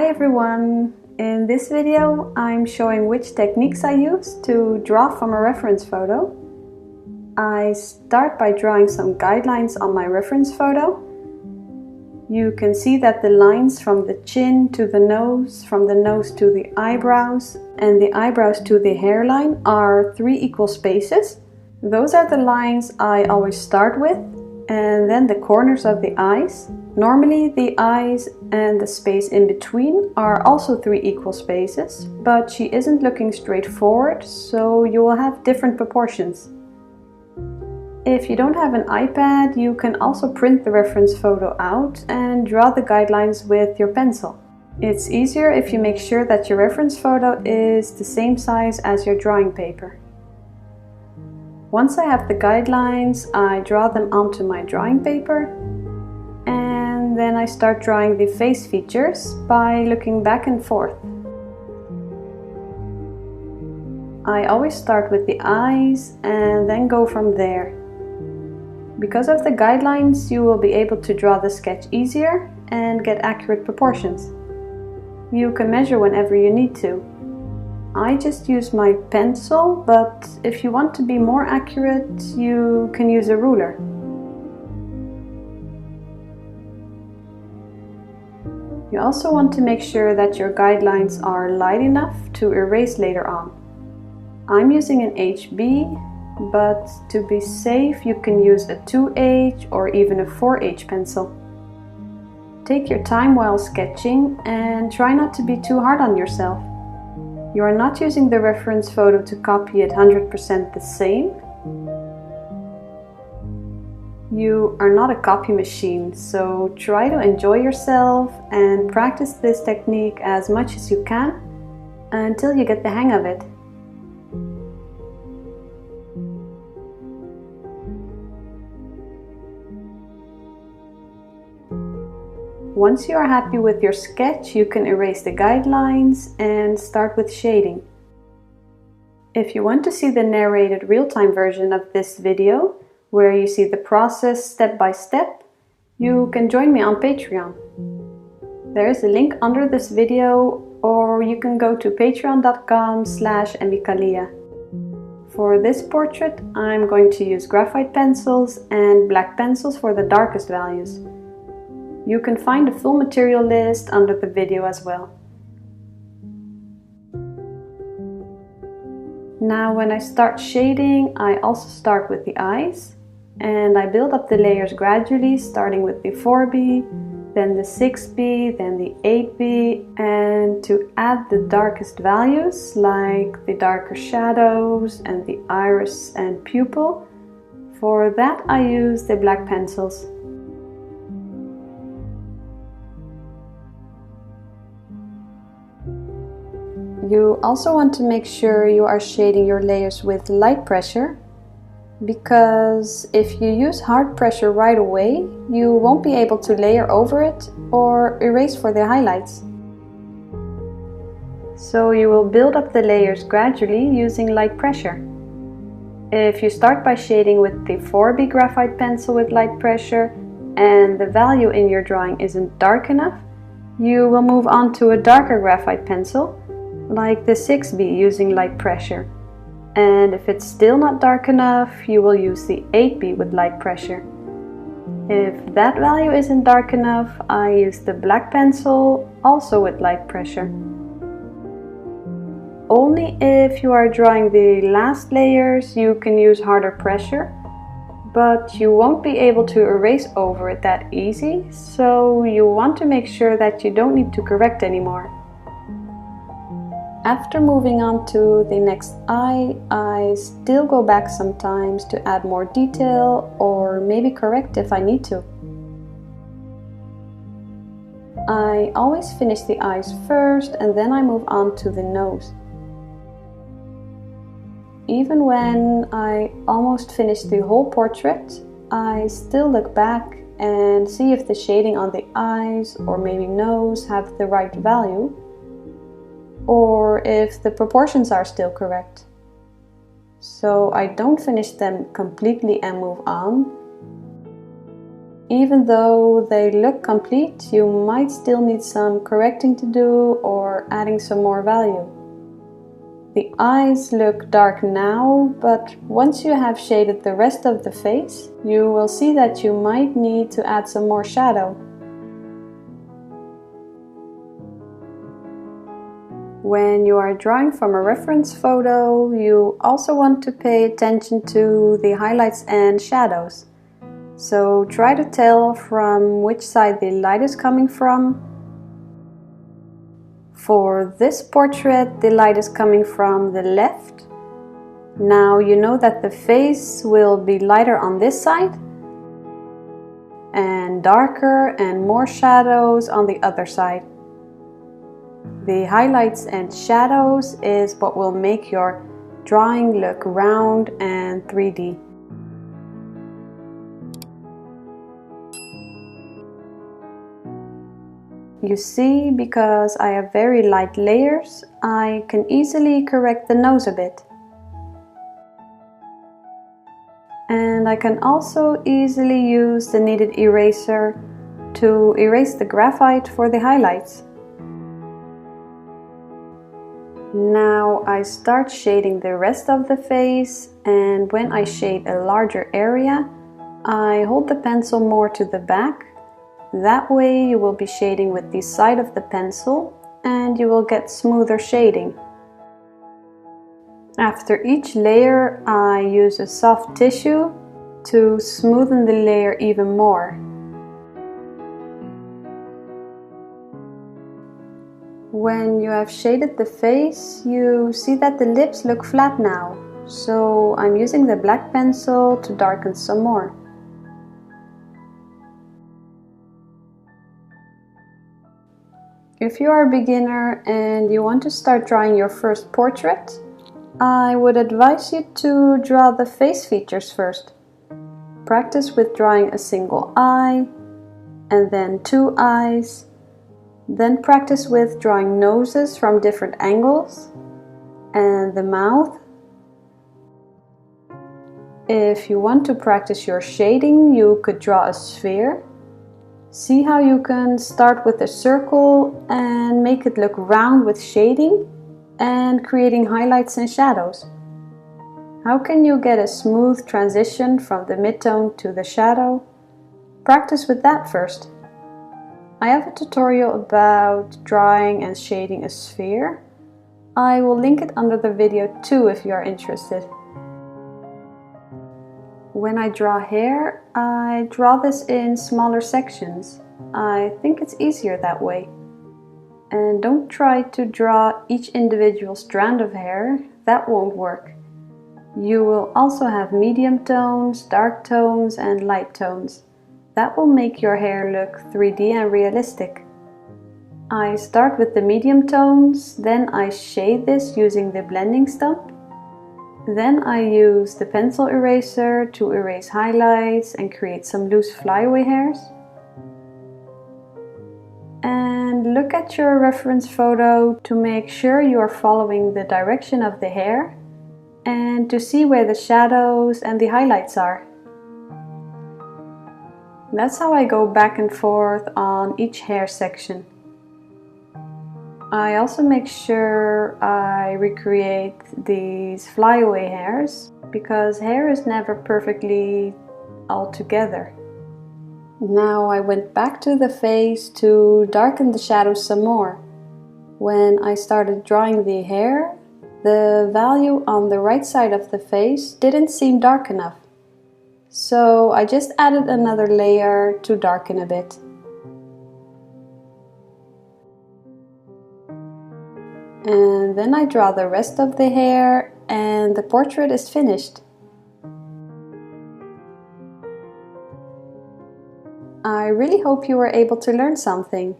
Hi everyone! In this video I'm showing which techniques I use to draw from a reference photo. I start by drawing some guidelines on my reference photo. You can see that the lines from the chin to the nose, from the nose to the eyebrows, and the eyebrows to the hairline are 3 equal spaces. Those are the lines I always start with, and then the corners of the eyes. Normally the eyes and the space in between are also 3 equal spaces, but she isn't looking straight forward, so you will have different proportions. If you don't have an iPad, you can also print the reference photo out and draw the guidelines with your pencil. It's easier if you make sure that your reference photo is the same size as your drawing paper. Once I have the guidelines, I draw them onto my drawing paper, and then I start drawing the face features by looking back and forth. I always start with the eyes and then go from there. Because of the guidelines, you will be able to draw the sketch easier and get accurate proportions. You can measure whenever you need to. I just use my pencil, but if you want to be more accurate, you can use a ruler. You also want to make sure that your guidelines are light enough to erase later on. I'm using an HB, but to be safe you can use a 2H or even a 4H pencil. Take your time while sketching and try not to be too hard on yourself. You are not using the reference photo to copy it 100% the same. You are not a copy machine, so try to enjoy yourself and practice this technique as much as you can until you get the hang of it. Once you are happy with your sketch, you can erase the guidelines and start with shading. If you want to see the narrated real-time version of this video, where you see the process step by step, you can join me on Patreon. There is a link under this video, or you can go to patreon.com/emmykalia. For this portrait, I'm going to use graphite pencils and black pencils for the darkest values. You can find the full material list under the video as well. Now when I start shading, I also start with the eyes, and I build up the layers gradually, starting with the 4B, then the 6B, then the 8B, and to add the darkest values like the darker shadows and the iris and pupil, for that I use the black pencils. You also want to make sure you are shading your layers with light pressure, because if you use hard pressure right away, you won't be able to layer over it or erase for the highlights. So you will build up the layers gradually using light pressure. If you start by shading with the 4B graphite pencil with light pressure and the value in your drawing isn't dark enough, you will move on to a darker graphite pencil, like the 6B using light pressure. And if it's still not dark enough, you will use the 8B with light pressure. If that value isn't dark enough, I use the black pencil, also with light pressure. Only if you are drawing the last layers you can use harder pressure, but you won't be able to erase over it that easy, so you want to make sure that you don't need to correct anymore. After moving on to the next eye, I still go back sometimes to add more detail or maybe correct if I need to. I always finish the eyes first and then I move on to the nose. Even when I almost finish the whole portrait, I still look back and see if the shading on the eyes or maybe nose have the right value, or if the proportions are still correct. So I don't finish them completely and move on. Even though they look complete, you might still need some correcting to do or adding some more value. The eyes look dark now, but once you have shaded the rest of the face, you will see that you might need to add some more shadow. When you are drawing from a reference photo, you also want to pay attention to the highlights and shadows. So try to tell from which side the light is coming from. For this portrait, the light is coming from the left. Now you know that the face will be lighter on this side and darker and more shadows on the other side. The highlights and shadows is what will make your drawing look round and 3D. You see, because I have very light layers, I can easily correct the nose a bit. And I can also easily use the kneaded eraser to erase the graphite for the highlights. Now I start shading the rest of the face, and when I shade a larger area, I hold the pencil more to the back. That way you will be shading with the side of the pencil and you will get smoother shading. After each layer, I use a soft tissue to smoothen the layer even more. When you have shaded the face, you see that the lips look flat now, so I'm using the black pencil to darken some more. If you are a beginner and you want to start drawing your first portrait, I would advise you to draw the face features first. Practice with drawing a single eye, and then 2 eyes. Then practice with drawing noses from different angles, and the mouth. If you want to practice your shading, you could draw a sphere. See how you can start with a circle and make it look round with shading and creating highlights and shadows. How can you get a smooth transition from the midtone to the shadow? Practice with that first. I have a tutorial about drawing and shading a sphere. I will link it under the video too if you are interested. When I draw hair, I draw this in smaller sections. I think it's easier that way. And don't try to draw each individual strand of hair, that won't work. You will also have medium tones, dark tones and light tones. That will make your hair look 3D and realistic. I start with the medium tones, then I shade this using the blending stump. Then I use the pencil eraser to erase highlights and create some loose flyaway hairs. And look at your reference photo to make sure you are following the direction of the hair and to see where the shadows and the highlights are. That's how I go back and forth on each hair section. I also make sure I recreate these flyaway hairs because hair is never perfectly all together. Now I went back to the face to darken the shadows some more. When I started drawing the hair, the value on the right side of the face didn't seem dark enough. So I just added another layer to darken a bit. And then I draw the rest of the hair and the portrait is finished. I really hope you were able to learn something.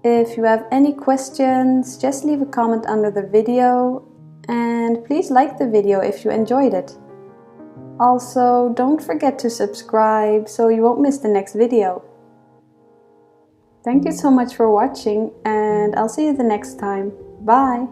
If you have any questions, just leave a comment under the video and please like the video if you enjoyed it. Also, don't forget to subscribe so you won't miss the next video. Thank you so much for watching and I'll see you the next time. Bye!